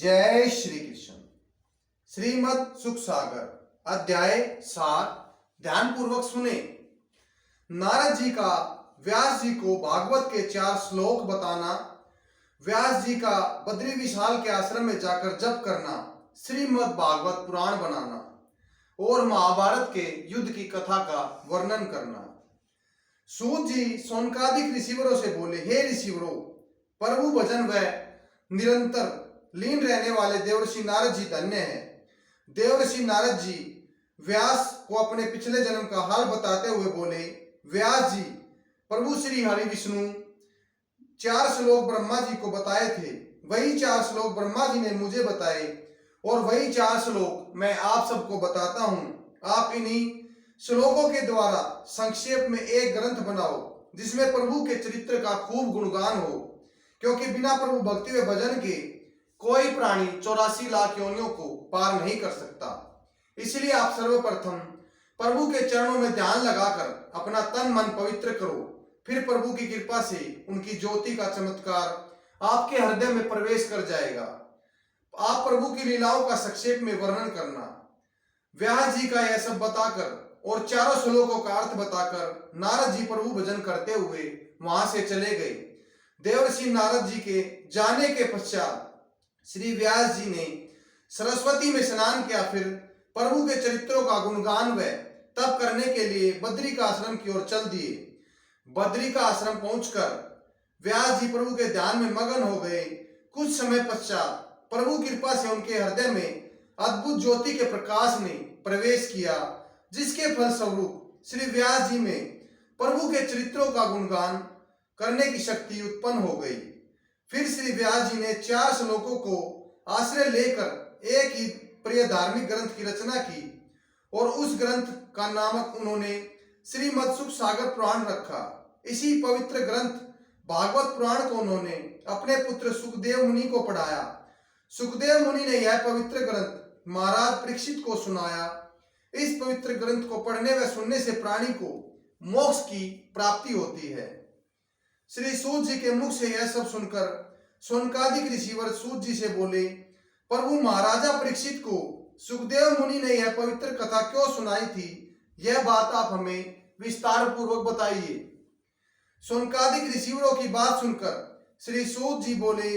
जय श्री कृष्ण। श्रीमद् सुख सागर अध्याय 7 ध्यान पूर्वक सुने। नारद जी का व्यास जी को भागवत के 4 श्लोक बताना, व्यास जी का बद्री विशाल के आश्रम में जाकर जप करना, श्रीमद् भागवत पुराण बनाना और महाभारत के युद्ध की कथा का वर्णन करना। सूत जी सोनकादिक ऋषिवरों से बोले, हे ऋषिवरों, प्रभु भजन व निरंतर लीन रहने वाले देवर्षि नारद जी धन्य हैं। देवर्षि नारद जी व्यास को अपने पिछले जन्म का हाल बताते हुए बोले, व्यास जी, प्रभु श्री हरि विष्णु 4 श्लोक ब्रह्मा जी को बताए थे, वही 4 श्लोक ब्रह्मा जी ने मुझे बताए और वही 4 श्लोक मैं आप सबको बताता हूँ। आप इन्हीं श्लोकों के द्वारा संक्षेप में एक ग्रंथ बनाओ जिसमें प्रभु के चरित्र का खूब गुणगान हो, क्योंकि बिना प्रभु भक्ति व भजन के कोई प्राणी 84 लाख योनियों को पार नहीं कर सकता। इसलिए आप सर्वप्रथम प्रभु के चरणों में ध्यान लगाकर अपना तन मन पवित्र करो, फिर प्रभु की कृपा से उनकी ज्योति का चमत्कार आपके हृदय में प्रवेश कर जाएगा। आप प्रभु की लीलाओं का संक्षेप में वर्णन करना। व्यास जी का यह सब बताकर और 4 श्लोकों का अर्थ बताकर नारद जी प्रभु भजन करते हुए वहां से चले गए। देवर्षि नारद जी के जाने के पश्चात श्री व्यास जी ने सरस्वती में स्नान किया, फिर प्रभु के चरित्रों का गुणगान व तप करने के लिए बद्री का आश्रम की ओर चल दिए। बद्री का आश्रम पहुंचकर व्यास जी प्रभु के ध्यान में मगन हो गए। कुछ समय पश्चात प्रभु कृपा से उनके हृदय में अद्भुत ज्योति के प्रकाश ने प्रवेश किया, जिसके फलस्वरूप श्री व्यास जी में प्रभु के चरित्रों का गुणगान करने की शक्ति उत्पन्न हो गई। फिर श्री व्यास जी ने 4 श्लोकों को आश्रय लेकर एक ही प्रिय धार्मिक ग्रंथ की रचना की और उस ग्रंथ का नामक उन्होंने श्रीमद् सुख सागर पुराण रखा। इसी पवित्र ग्रंथ भागवत पुराण को उन्होंने अपने पुत्र सुखदेव मुनि को पढ़ाया। सुखदेव मुनि ने यह पवित्र ग्रंथ महाराज परीक्षित को सुनाया। इस पवित्र ग्रंथ को पढ़ने व सुनने से प्राणी को मोक्ष की प्राप्ति होती है। श्री सूत जी के मुख से यह सब सुनकर सोनकादिक ऋषिवर सूत जी से बोले, प्रभु महाराजा परीक्षित को सुखदेव मुनि ने यह पवित्र कथा क्यों सुनाई थी, यह बात आप हमें विस्तार पूर्वक बताइए। सोनकादिक ऋषिवरों की बात सुनकर श्री सूत जी बोले,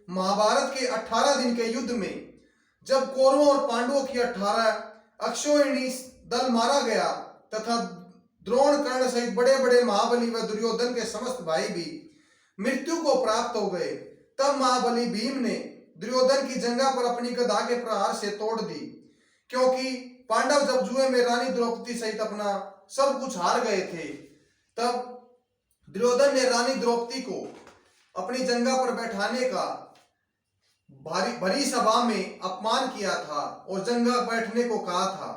महाभारत के 18 दिन के युद्ध में जब कौरवों और पांडवों की 18 अक्षौहिणी दल मारा गया तथा द्रोण कर्ण सहित बड़े बड़े महाबली व दुर्योधन के समस्त भाई भी मृत्यु को प्राप्त हो गए, तब महाबली भीम ने दुर्योधन की जंघा पर अपनी गदा के प्रहार से तोड़ दी। क्योंकि पांडव जब जुए में रानी द्रौपदी सहित अपना सब कुछ हार गए थे, तब दुर्योधन ने रानी द्रौपदी को अपनी जंघा पर बैठाने का भरी सभा में अपमान किया था और जंघा बैठने को कहा था।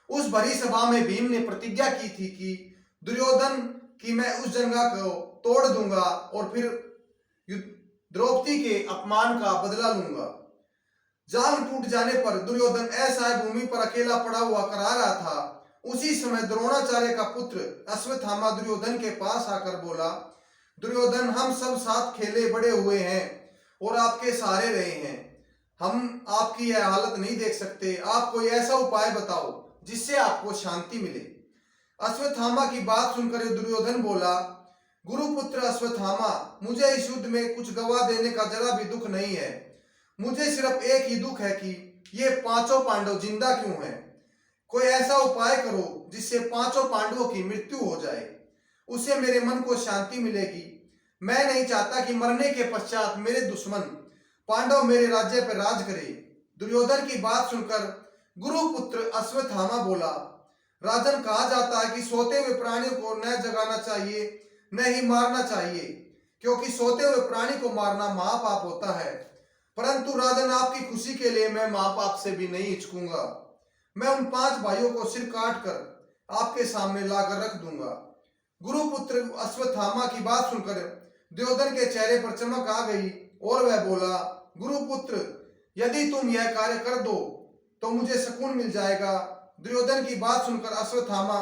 उस भरी सभा में भीम ने प्रतिज्ञा की थी कि दुर्योधन की मैं उस जंघा को तोड़ दूंगा और फिर द्रौपदी के अपमान का बदला लूंगा। जाल टूट जाने पर दुर्योधन असहाय भूमि पर अकेला पड़ा हुआ करा रहा था। उसी समय द्रोणाचार्य का पुत्र अश्वत्थामा दुर्योधन के पास आकर बोला, दुर्योधन, हम सब साथ खेले बड़े हुए हैं और आपके सहारे रहे हैं, हम आपकी यह हालत नहीं देख सकते। आप कोई ऐसा उपाय बताओ जिससे आपको शांति मिले। अश्वत्थामा की बात सुनकर दुर्योधन बोला, गुरुपुत्र अश्वत्थामा, मुझे इस युद्ध में कुछ गवा देने का जरा भी दुख नहीं है। मुझे सिर्फ एक ही दुख है कि ये 5 पांडव जिंदा क्यों हैं। कोई ऐसा उपाय करो जिससे 5 पांडवों की मृत्यु हो जाए, उससे मेरे मन को शांति मिलेगी। मैं नहीं चाहता कि मरने के पश्चात मेरे दुश्मन पांडव मेरे राज्य पर राज करे। दुर्योधन की बात सुनकर गुरुपुत्र अश्वत्थामा बोला, राजन, कहा जाता है कि सोते हुए प्राणियों को न जगाना चाहिए न ही मारना चाहिए, क्योंकि सोते हुए प्राणी को मारना महापाप होता है। परंतु राजन, आपकी खुशी के लिए मैं महापाप से भी नहीं हिचकूंगा। मैं उन 5 भाइयों को सिर काट कर आपके सामने लाकर रख दूंगा। गुरुपुत्र अश्वत्थामा की बात सुनकर दुर्योधन के चेहरे पर चमक आ गई और वह बोला, गुरुपुत्र, यदि तुम यह कार्य कर दो तो मुझे सुकून मिल जाएगा। दुर्योधन की बात सुनकर अश्वत्थामा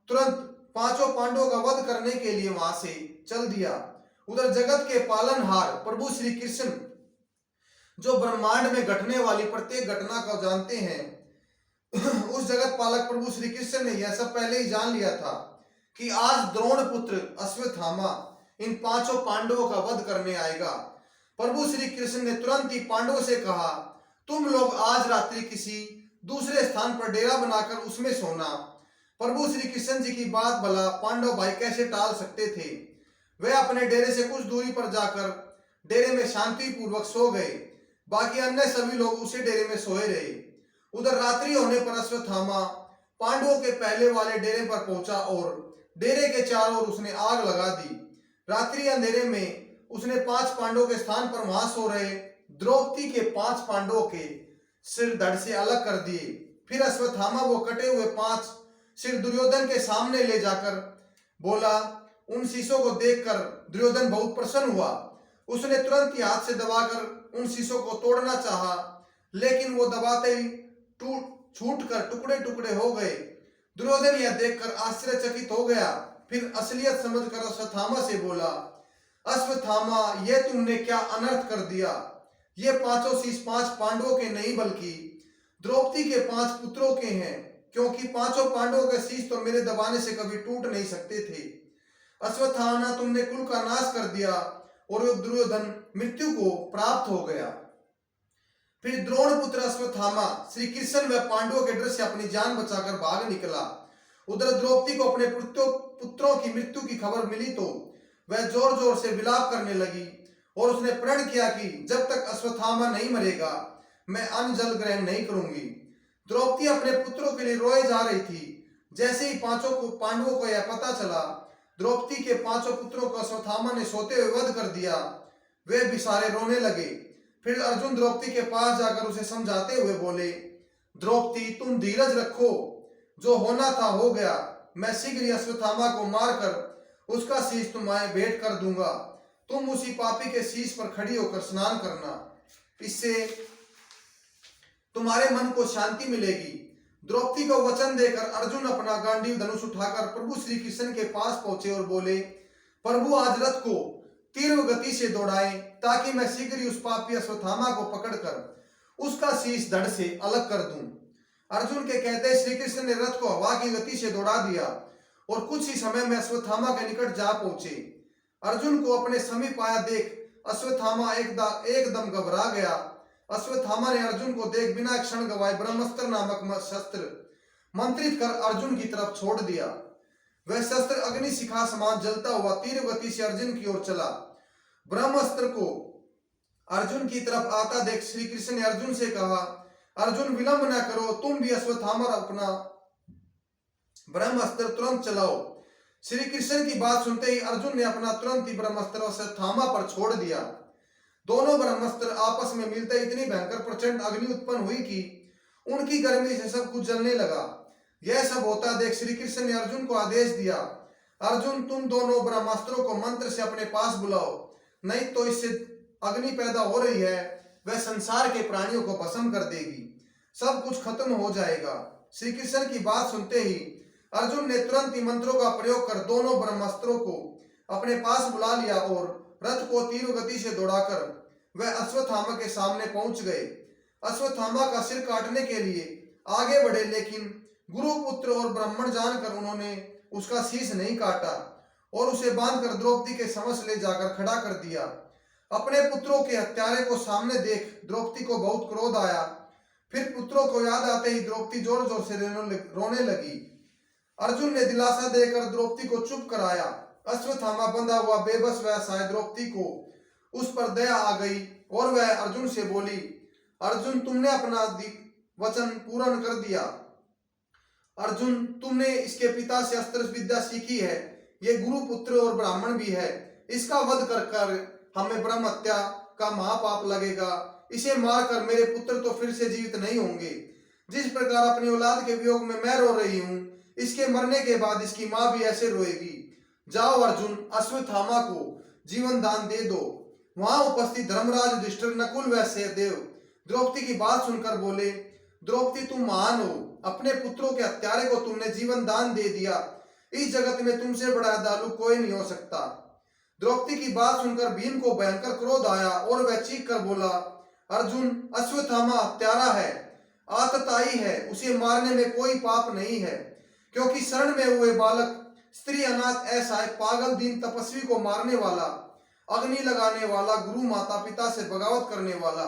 तुरंत 5 पांडवों का वध करने के लिए वहां से चल दिया। उधर जगत के पालनहार प्रभु श्री कृष्ण जो ब्रह्मांड में घटने वाली प्रत्येक घटना को जानते हैं, उस जगत पालक प्रभु श्री कृष्ण ने यह सब पहले ही जान लिया था कि आज द्रोण पुत्र अश्वत्थामा इन पांचों पांडवों का वध करने आएगा। प्रभु श्री कृष्ण ने तुरंत ही पांडवों से कहा, तुम लोग आज रात्रि किसी दूसरे स्थान पर डेरा बनाकर उसमें सोना। प्रभु श्री कृष्ण जी की बात भला पांडव भाई कैसे टाल सकते थे। वे अपने डेरे से कुछ दूरी पर जाकर डेरे में शांति पूर्वक सो गए। बाकी अन्य सभी लोग उसी डेरे में सोए रहे। उधर रात्रि होने पर अश्वत्थामा पांडवों के पहले वाले डेरे पर पहुंचा और डेरे के चारों ओर उसने आग लगा दी। रात्रि अंधेरे में उसने 5 पांडवों के स्थान पर वहां सो रहे द्रौपदी के 5 पांडवों के सिर धड़ से अलग कर दिए। फिर अश्वत्थामा वो कटे हुए 5 सिर दुर्योधन के सामने ले जाकर बोला। उन शीशों को देखकर दुर्योधन बहुत प्रसन्न हुआ। उसने तुरंत ही हाथ से दबाकर उन शीशों को तोड़ना चाहा, लेकिन वो दबाते ही छूटकर टुकड़े टुकड़े हो गए। दुर्योधन यह देखकर आश्चर्यचकित हो गया। फिर असलियत समझकर अश्वत्थामा से बोला, अश्वत्थामा, ये तुमने क्या अनर्थ कर दिया। ये 5 शीश 5 पांडवों के नहीं बल्कि द्रौपदी के 5 पुत्रों के हैं, क्योंकि 5 पांडवों के शीश तो मेरे दबाने से कभी टूट नहीं सकते थे। अश्वत्थामा, तुमने कुल का नाश कर दिया और दुर्योधन मृत्यु को प्राप्त हो गया। फिर द्रोण पुत्र अश्वत्थामा श्री कृष्ण व पांडवों के डर से अपनी जान बचाकर भाग निकला। उधर द्रौपदी को अपने पुत्रों की मृत्यु की खबर मिली तो वह जोर जोर से विलाप करने लगी और उसने प्रण किया कि जब तक अश्वत्थामा नहीं मरेगा मैं अन्न जल ग्रहण नहीं करूंगी। द्रौपदी अपने पुत्रों के लिए रोए जा रही थी। जैसे ही पांडवों को यह पता चला, द्रौपदी के 5 पुत्रों को अश्वत्थामा ने सोते हुए वध कर दिया। वे भी सारे रोने लगे। फिर अर्जुन द्रौपदी के पास जाकर उसे समझाते हुए बोले, द्रौपदी, तुम धीरज रखो, जो होना था हो गया। मैं शीघ्र ही अश्वत्थामा को मारकर उसका शीश तुम्हें भेंट कर दूंगा। तुम उसी पापी के शीश पर खड़ी होकर स्नान करना, इससे तुम्हारे मन को शांति मिलेगी। द्रौपदी को वचन देकर अर्जुन अपना गांडीव धनुष उठाकर प्रभु श्री कृष्ण के पास पहुंचे और बोले, प्रभु, आज रथ को तीव्र गति से दौड़ाएं ताकि मैं शीघ्र ही उस पापी अश्वत्थामा को पकड़कर उसका शीश धड़ से अलग कर दूं। अर्जुन के कहते श्री कृष्ण ने रथ को हवा की गति से दौड़ा दिया और कुछ ही समय में अश्वत्थामा के निकट जा पहुंचे। अर्जुन को अपने समीप आया देख अश्वत्थामा एकदम घबरा गया। अश्वत्थामा ने अर्जुन को देख बिना क्षण गवाए ब्रह्मास्त्र नामक शस्त्र मंत्रित कर अर्जुन की तरफ छोड़ दिया। वह शस्त्र अग्नि शिखा समान जलता हुआ तीव्र गति से अर्जुन की ओर चला। ब्रह्मास्त्र को अर्जुन की तरफ आता देख श्री कृष्ण ने अर्जुन से कहा, अर्जुन, विलंब न करो, तुम भी अश्वत्थामा अपना ब्रह्मास्त्र तुरंत चलाओ। श्री कृष्ण की बात सुनते ही अर्जुन ने अपना तुरंत ही ब्रह्मास्त्र अश्वत्थामा पर छोड़ दिया। दोनों ब्रह्मास्त्र आपस में मिलते इतनी भयंकर प्रचंड अग्नि उत्पन्न हुई कि उनकी गर्मी से सब कुछ जलने लगा। यह सब होता देख श्री कृष्ण ने अर्जुन को आदेश दिया, अर्जुन, तुम दोनों ब्रह्मास्त्रों को मंत्र से अपने पास बुलाओ, नहीं तो इससे अग्नि पैदा हो रही है, वह संसार के प्राणियों को भस्म कर देगी, सब कुछ खत्म हो जाएगा। श्री कृष्ण की बात सुनते ही अर्जुन ने तुरंत ही मंत्रों का प्रयोग कर दोनों ब्रह्मास्त्रों को अपने पास बुला लिया और रथ को तीव्र गति से दौड़ाकर वह अश्वत्थामा के सामने पहुंच गए। अश्वत्थामा का सिर काटने के लिए आगे बढ़े, लेकिन गुरुपुत्र और ब्राह्मण जानकर उन्होंने उसका शीश नहीं काटा और उसे बांधकर द्रौपदी के समक्ष ले जाकर खड़ा कर दिया। अपने पुत्रों के हत्यारे को सामने देख द्रौपदी को बहुत क्रोध आया। फिर पुत्रों को याद आते ही द्रौपदी जोर जोर से रोने लगी। अर्जुन ने दिलासा देकर द्रौपदी को चुप कराया। अश्वत्थामा बंधा हुआ बेबस व असहाय द्रौपदी को उस पर दया आ गई और वह अर्जुन से बोली, अर्जुन, तुमने अपना वचन पूर्ण कर दिया। अर्जुन, तुमने इसके पिता से अस्त्र विद्या सीखी है, ये गुरु पुत्र और ब्राह्मण भी है, इसका वध कर हमें ब्रह्म हत्या का महापाप लगेगा। इसे मारकर मेरे पुत्र तो फिर से जीवित नहीं होंगे। जिस प्रकार अपनी औलाद के वियोग में मैं रो रही हूँ, इसके मरने के बाद इसकी माँ भी ऐसे रोएगी। जाओ अर्जुन, अश्वत्थामा को जीवन दान दे दो। वहां उपस्थित धर्मराज, युधिष्ठिर, नकुल व सहदेव द्रौपदी की बात सुनकर बोले, द्रौपदी, तुम महान हो, अपने पुत्रों के हत्यारे को तुमने जीवन दान दे दिया। इस जगत में तुमसे बड़ा दयालु कोई नहीं हो सकता। द्रौपदी की बात सुनकर भीम को भयंकर क्रोध आया और वह चीख कर बोला, अर्जुन, अश्वत्थामा हत्यारा है, आतताई है, उसे मारने में कोई पाप नहीं है, क्योंकि शरण में हुए बालक, स्त्री, अनाथ, असहाय, पागल, दीन, तपस्वी को मारने वाला, अग्नि लगाने वाला, गुरु माता पिता से बगावत करने वाला,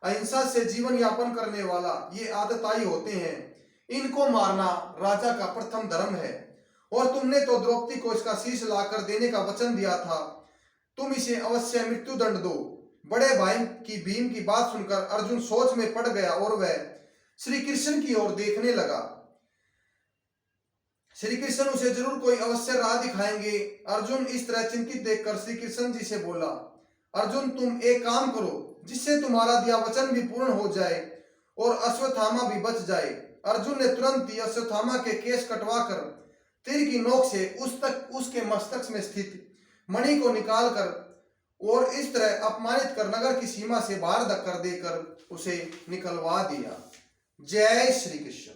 अहिंसा से जीवन यापन करने वाला, ये आतताई होते हैं। इनको मारना राजा का प्रथम धर्म है। और तुमने तो द्रौपदी को इसका शीश लाकर देने का वचन दिया था, तुम इसे अवश्य मृत्यु दंड दो। बड़े भाई की भीम की बात सुनकर अर्जुन सोच में पड़ गया और वह श्री कृष्ण की ओर देखने लगा। श्री कृष्ण उसे जरूर कोई अवश्य राह दिखाएंगे। अर्जुन इस तरह चिंतित देखकर श्री कृष्ण जी से बोला, अर्जुन, तुम एक काम करो जिससे तुम्हारा दिया वचन भी पूर्ण हो जाए और अश्वत्थामा भी बच जाए। अर्जुन ने तुरंत ही अश्वत्थामा के केश कटवाकर तीर की नोक से उसके मस्तक में स्थित मणि को निकालकर और इस तरह अपमानित कर नगर की सीमा से बाहर धक्कर देकर उसे निकलवा दिया। जय श्री कृष्ण।